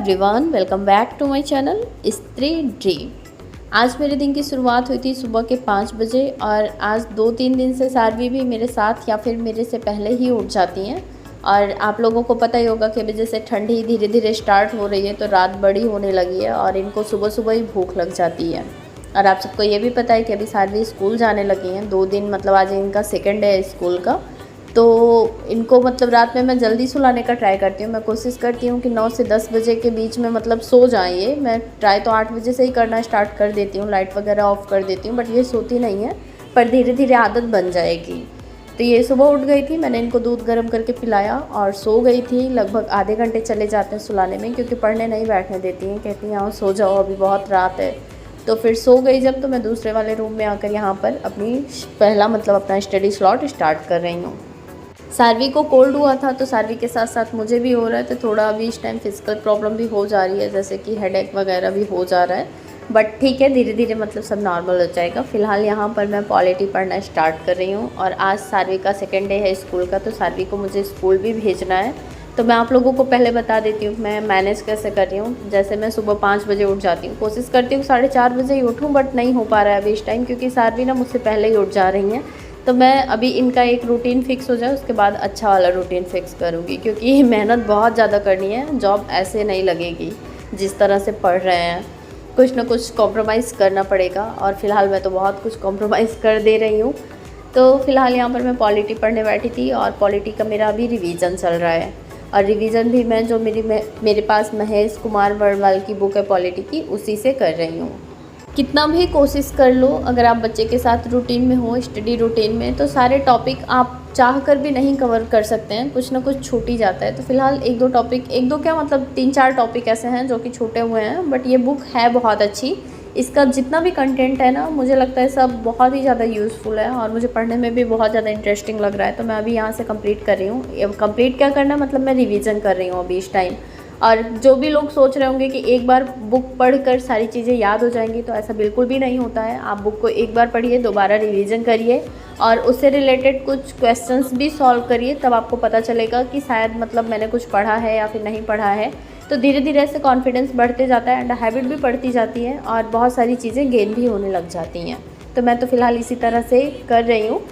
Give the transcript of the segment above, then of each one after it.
Everyone, welcome back to my channel स्त्री dream. आज मेरे दिन की शुरुआत हुई थी सुबह के 5 बजे और आज 2-3 दिन से सारवी भी मेरे साथ या फिर मेरे से पहले ही उठ जाती हैं। और आप लोगों को पता ही होगा कि अभी जैसे ठंडी धीरे धीरे स्टार्ट हो रही है तो रात बड़ी होने लगी है और इनको सुबह सुबह ही भूख लग जाती है। और आप सबको ये भी पता है कि अभी सारवी स्कूल जाने लगी हैं। 2 दिन मतलब आज इनका सेकेंड डे है स्कूल का, तो इनको मतलब रात में मैं जल्दी सुलाने का ट्राई करती हूँ। मैं कोशिश करती हूँ कि 9 से 10 बजे के बीच में मतलब सो जाएं। ये मैं ट्राई तो 8 बजे से ही करना स्टार्ट कर देती हूँ, लाइट वगैरह ऑफ़ कर देती हूँ, बट ये सोती नहीं है, पर धीरे धीरे आदत बन जाएगी। तो ये सुबह उठ गई थी, मैंने इनको दूध गर्म करके पिलाया और सो गई थी। लगभग आधे घंटे चले जाते हैं सुलाने में, क्योंकि पढ़ने नहीं बैठने देती हैं, कहती हैं आओ सो जाओ अभी बहुत रात है। तो फिर सो गई जब, तो मैं दूसरे वाले रूम में आकर यहाँ पर अपनी पहला मतलब अपना स्टडी स्लॉट स्टार्ट कर रही हूँ। सारवी को कोल्ड हुआ था तो सारवी के साथ साथ मुझे भी हो रहा है, तो थोड़ा अभी इस टाइम फिजिकल प्रॉब्लम भी हो जा रही है, जैसे कि हेडेक वगैरह भी हो जा रहा है। बट ठीक है, धीरे धीरे मतलब सब नॉर्मल हो जाएगा। फ़िलहाल यहाँ पर मैं पॉलिटी पढ़ना स्टार्ट कर रही हूँ और आज सारवी का सेकेंड डे है स्कूल का, तो सारवी को मुझे स्कूल भी भेजना है। तो मैं आप लोगों को पहले बता देती हूँ मैं मैनेज कैसे कर रही हूँ। जैसे मैं सुबह 5 बजे उठ जाती हूँ, कोशिश करती हूँ 4:30 बजे ही उठूँ, बट नहीं हो पा रहा है अभी इस टाइम, क्योंकि सारवी ना मुझसे पहले ही उठ जा रही हैं। तो मैं अभी इनका एक रूटीन फिक्स हो जाए उसके बाद अच्छा वाला रूटीन फिक्स करूँगी, क्योंकि मेहनत बहुत ज़्यादा करनी है। जॉब ऐसे नहीं लगेगी जिस तरह से पढ़ रहे हैं, कुछ ना कुछ कॉम्प्रोमाइज़ करना पड़ेगा। और फ़िलहाल मैं तो बहुत कुछ कॉम्प्रोमाइज़ कर दे रही हूँ। तो फ़िलहाल यहाँ पर मैं पॉलिटी पढ़ने बैठी थी और पॉलिटी का मेरा अभी रिवीजन चल रहा है। और रिवीजन भी मैं जो मेरे पास महेश कुमार वर्णवाल की बुक है पॉलिटी की, उसी से कर रही हूँ। कितना भी कोशिश कर लो, अगर आप बच्चे के साथ रूटीन में हो, स्टडी रूटीन में, तो सारे टॉपिक आप चाह कर भी नहीं कवर कर सकते हैं, कुछ ना कुछ छूट ही जाता है। तो फिलहाल एक दो क्या मतलब 3-4 टॉपिक ऐसे हैं जो कि छूटे हुए हैं, बट ये बुक है बहुत अच्छी। इसका जितना भी कंटेंट है ना, मुझे लगता है सब बहुत ही ज़्यादा यूज़फुल है और मुझे पढ़ने में भी बहुत ज़्यादा इंटरेस्टिंग लग रहा है। तो मैं अभी यहाँ से कंप्लीट कर रही हूँ। कंप्लीट क्या करना है, मतलब मैं रिवीजन कर रही हूँ अभी इस टाइम। और जो भी लोग सोच रहे होंगे कि एक बार बुक पढ़कर सारी चीज़ें याद हो जाएंगी, तो ऐसा बिल्कुल भी नहीं होता है। आप बुक को एक बार पढ़िए, दोबारा रिवीजन करिए और उससे रिलेटेड कुछ क्वेश्चंस भी सॉल्व करिए, तब आपको पता चलेगा कि शायद मतलब मैंने कुछ पढ़ा है या फिर नहीं पढ़ा है। तो धीरे धीरे ऐसे कॉन्फिडेंस बढ़ते जाता है एंड हैबिट भी बढ़ती जाती है और बहुत सारी चीज़ें गेन भी होने लग जाती हैं। तो मैं तो फ़िलहाल इसी तरह से कर रही हूँ।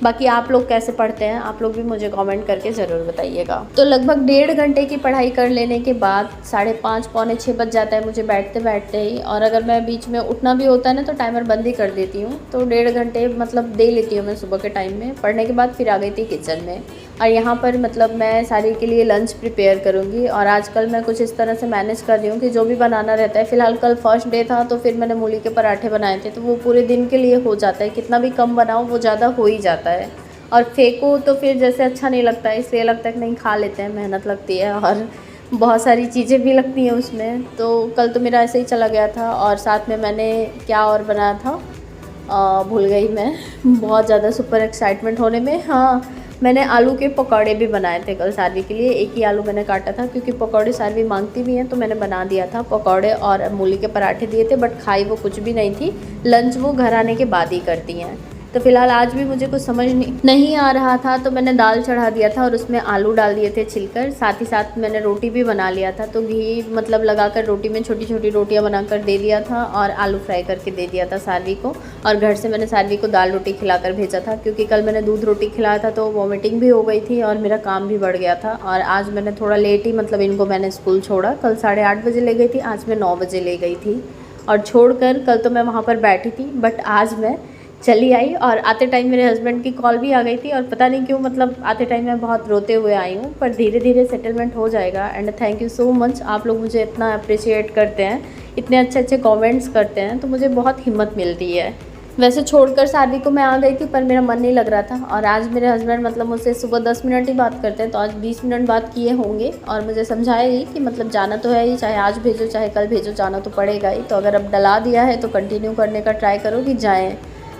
बाकी आप लोग कैसे पढ़ते हैं, आप लोग भी मुझे कमेंट करके ज़रूर बताइएगा। तो लगभग 1.5 घंटे की पढ़ाई कर लेने के बाद 5:30 पौने 6 बज जाता है मुझे बैठते बैठते ही। और अगर मैं बीच में उठना भी होता है ना, तो टाइमर बंद ही कर देती हूँ। तो 1.5 घंटे मतलब दे लेती हूँ मैं सुबह के टाइम में। पढ़ने के बाद फिर आ गई थी किचन में और यहाँ पर मतलब मैं सारी के लिए लंच प्रिपेयर करूँगी। और आजकल मैं कुछ इस तरह से मैनेज कर रही हूँ कि जो भी बनाना रहता है, फ़िलहाल कल फर्स्ट डे था तो फिर मैंने मूली के पराठे बनाए थे, तो वो पूरे दिन के लिए हो जाता है। कितना भी कम बनाओ वो ज़्यादा हो ही जाता है, और फेंको तो फिर जैसे अच्छा नहीं लगता है, इसलिए लगता है कि नहीं खा लेते हैं। मेहनत लगती है और बहुत सारी चीज़ें भी लगती हैं उसमें। तो कल तो मेरा ऐसे ही चला गया था। और साथ में मैंने क्या और बनाया था, भूल गई मैं बहुत ज़्यादा सुपर एक्साइटमेंट होने में। हाँ, मैंने आलू के पकौड़े भी बनाए थे कल सारवी के लिए। एक ही आलू मैंने काटा था, क्योंकि पकौड़े सारवी मांगती भी हैं, तो मैंने बना दिया था। पकौड़े और मूली के पराठे दिए थे, बट खाई वो कुछ भी नहीं थी। लंच वो घर आने के बाद ही करती हैं। तो फिलहाल आज भी मुझे कुछ समझ नहीं आ रहा था, तो मैंने दाल चढ़ा दिया था और उसमें आलू डाल दिए थे छिलकर। साथ ही साथ मैंने रोटी भी बना लिया था, तो घी मतलब लगाकर रोटी में छोटी छोटी रोटियां बनाकर दे दिया था और आलू फ्राई करके दे दिया था सारवी को। और घर से मैंने सारवी को दाल रोटी खिलाकर भेजा था, क्योंकि कल मैंने दूध रोटी खिलाया था तो वॉमिटिंग भी हो गई थी और मेरा काम भी बढ़ गया था। और आज मैंने थोड़ा लेट ही मतलब इनको मैंने स्कूल छोड़ा। कल 8:30 बजे ले गई थी, आज मैं 9 बजे ले गई थी। और छोड़कर कल तो मैं वहाँ पर बैठी थी, बट आज मैं चली आई। और आते टाइम मेरे हस्बैंड की कॉल भी आ गई थी और पता नहीं क्यों मतलब आते टाइम मैं बहुत रोते हुए आई हूँ, पर धीरे धीरे सेटलमेंट हो जाएगा। And thank you so much, आप लोग मुझे इतना अप्रिशिएट करते हैं, इतने अच्छे अच्छे कमेंट्स करते हैं, तो मुझे बहुत हिम्मत मिलती है। वैसे छोड़कर सारवी को मैं आ गई थी, पर मेरा मन नहीं लग रहा था। और आज मेरे हस्बैंड मतलब मुझसे सुबह 10 मिनट ही बात करते हैं, तो आज 20 मिनट बात किए होंगे और मुझे समझाया ही कि मतलब जाना तो है ही, चाहे आज भेजो चाहे कल भेजो, जाना तो पड़ेगा ही। तो अगर अब डला दिया है तो कंटिन्यू करने का ट्राई करो कि जाएँ।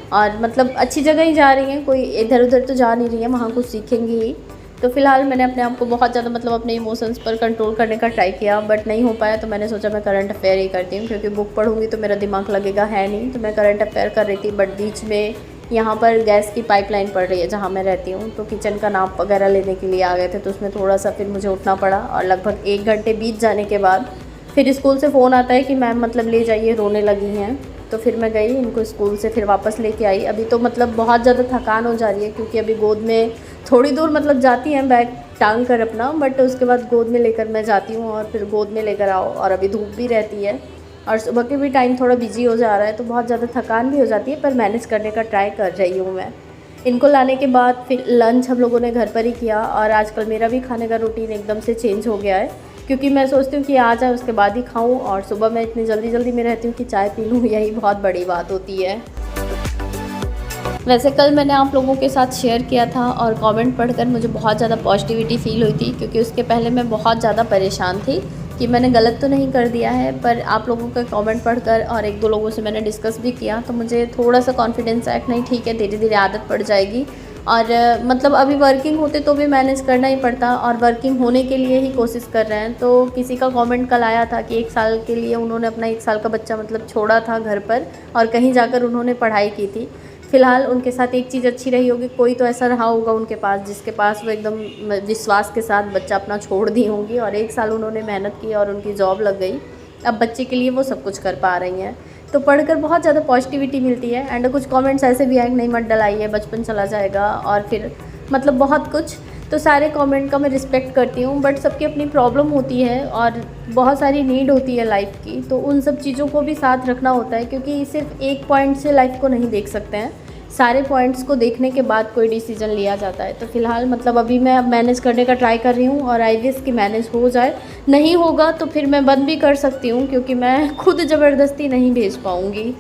और मतलब अच्छी जगह ही जा रही हैं, कोई इधर उधर तो जा नहीं रही है, वहाँ कुछ सीखेंगी ही। तो फ़िलहाल मैंने अपने आप को बहुत ज़्यादा मतलब अपने इमोशंस पर कंट्रोल करने का ट्राई किया, बट नहीं हो पाया। तो मैंने सोचा मैं करंट अफेयर ही करती हूँ, क्योंकि बुक पढ़ूंगी तो मेरा दिमाग लगेगा है नहीं। तो मैं करंट अफेयर कर रही थी, बट बीच में यहाँ पर गैस की पाइपलाइन पड़ रही है जहाँ मैं रहती हूँ, तो किचन का नाप वगैरह लेने के लिए आ गए थे, तो उसमें थोड़ा सा फिर मुझे उठना पड़ा। और लगभग 1 घंटे बीत जाने के बाद फिर स्कूल से फ़ोन आता है कि मैम मतलब ले जाइए, रोने लगी हैं। तो फिर मैं गई, इनको स्कूल से फिर वापस लेके आई। अभी तो मतलब बहुत ज़्यादा थकान हो जा रही है, क्योंकि अभी गोद में थोड़ी दूर मतलब जाती हैं बैग टांग कर अपना, बट उसके बाद गोद में लेकर मैं जाती हूँ और फिर गोद में लेकर आओ, और अभी धूप भी रहती है और सुबह के भी टाइम थोड़ा बिजी हो जा रहा है, तो बहुत ज़्यादा थकान भी हो जाती है, पर मैनेज करने का ट्राई कर रही हूँ मैं। इनको लाने के बाद फिर लंच हम लोगों ने घर पर ही किया, और आजकल मेरा भी खाने का रूटीन एकदम से चेंज हो गया है, क्योंकि मैं सोचती हूँ कि आ जाए उसके बाद ही खाऊँ, और सुबह मैं इतनी जल्दी में रहती हूँ कि चाय पी लूँ, यही बहुत बड़ी बात होती है। वैसे कल मैंने आप लोगों के साथ शेयर किया था और कमेंट पढ़कर मुझे बहुत ज़्यादा पॉजिटिविटी फ़ील हुई थी, क्योंकि उसके पहले मैं बहुत ज़्यादा परेशान थी कि मैंने गलत तो नहीं कर दिया है, पर आप लोगों के कमेंट पढ़कर और एक दो लोगों से मैंने डिस्कस भी किया, तो मुझे थोड़ा सा कॉन्फिडेंस आया कि नहीं ठीक है, धीरे धीरे आदत पड़ जाएगी। और मतलब अभी वर्किंग होते तो भी मैनेज करना ही पड़ता, और वर्किंग होने के लिए ही कोशिश कर रहे हैं। तो किसी का कमेंट कल आया था कि 1 साल के लिए उन्होंने अपना 1 साल का बच्चा मतलब छोड़ा था घर पर, और कहीं जाकर उन्होंने पढ़ाई की थी। फ़िलहाल उनके साथ एक चीज़ अच्छी रही होगी, कोई तो ऐसा रहा होगा उनके पास जिसके पास वो एकदम विश्वास के साथ बच्चा अपना छोड़ दी होंगी, और 1 साल उन्होंने मेहनत की और उनकी जॉब लग गई। अब बच्चे के लिए वो सब कुछ कर पा रही हैं, तो पढ़कर बहुत ज़्यादा पॉजिटिविटी मिलती है। एंड कुछ कमेंट्स ऐसे भी आए नहीं मत डलाइए, बचपन चला जाएगा, और फिर मतलब बहुत कुछ। तो सारे कमेंट का मैं रिस्पेक्ट करती हूँ, बट सबकी अपनी प्रॉब्लम होती है और बहुत सारी नीड होती है लाइफ की, तो उन सब चीज़ों को भी साथ रखना होता है, क्योंकि सिर्फ एक पॉइंट से लाइफ को नहीं देख सकते हैं, सारे पॉइंट्स को देखने के बाद कोई डिसीजन लिया जाता है। तो फ़िलहाल मतलब अभी मैं मैनेज करने का ट्राई कर रही हूँ, और आई विश कि मैनेज हो जाए। नहीं होगा तो फिर मैं बंद भी कर सकती हूँ, क्योंकि मैं खुद ज़बरदस्ती नहीं भेज पाऊँगी।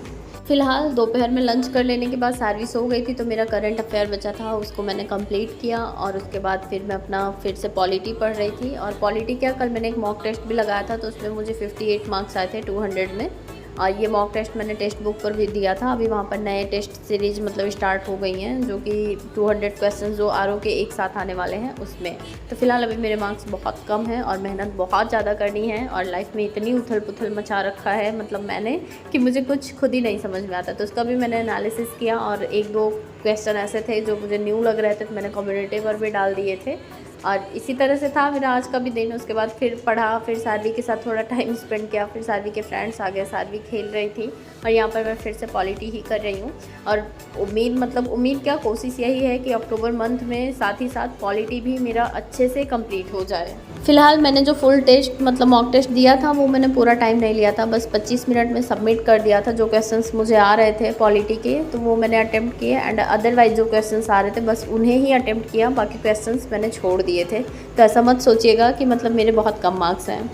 फ़िलहाल दोपहर में लंच कर लेने के बाद सार्वी सो गई थी, तो मेरा करंट अफेयर बचा था, उसको मैंने कंप्लीट किया, और उसके बाद फिर मैं अपना फिर से पॉलिटी पढ़ रही थी। और पॉलिटी क्या, कल मैंने एक मॉक टेस्ट भी लगाया था, तो उसमें मुझे 58 मार्क्स आए थे 200 में। और ये मॉक टेस्ट मैंने टेक्स्ट बुक पर भी दिया था। अभी वहाँ पर नए टेस्ट सीरीज़ मतलब स्टार्ट हो गई हैं, जो कि 200 क्वेश्चन जो आरओ के एक साथ आने वाले हैं उसमें। तो फिलहाल अभी मेरे मार्क्स बहुत कम हैं, और मेहनत बहुत ज़्यादा करनी है, और लाइफ में इतनी उथल पुथल मचा रखा है मतलब मैंने, कि मुझे कुछ खुद ही नहीं समझ में आता। तो उसका भी मैंने एनालिसिस किया, और एक दो क्वेश्चन ऐसे थे जो मुझे न्यू लग रहे थे, तो मैंने कम्युनिटी पर भी डाल दिए थे। और इसी तरह से था मेरा आज का भी दिन। उसके बाद फिर पढ़ा, फिर सार्वी के साथ थोड़ा टाइम स्पेंड किया, फिर सार्वी के फ्रेंड्स आ गए, सार्वी खेल रही थी, और यहाँ पर मैं फिर से पॉलिटी ही कर रही हूँ। और उम्मीद क्या, कोशिश यही है कि अक्टूबर मंथ में साथ ही साथ पॉलिटी भी मेरा अच्छे से कंप्लीट हो जाए। फ़िलहाल मैंने जो फुल टेस्ट मतलब मॉक टेस्ट दिया था, वो मैंने पूरा टाइम नहीं लिया था, बस 25 मिनट में सबमिट कर दिया था। जो क्वेश्चंस मुझे आ रहे थे पॉलिटी के, तो वो मैंने अटेम्प्ट किए, एंड अदरवाइज जो क्वेश्चंस आ रहे थे बस उन्हें ही अटेम्प्ट किया, बाकी क्वेश्चंस मैंने छोड़ दिए थे। तो ऐसा मत सोचिएगा कि मतलब मेरे बहुत कम मार्क्स हैं।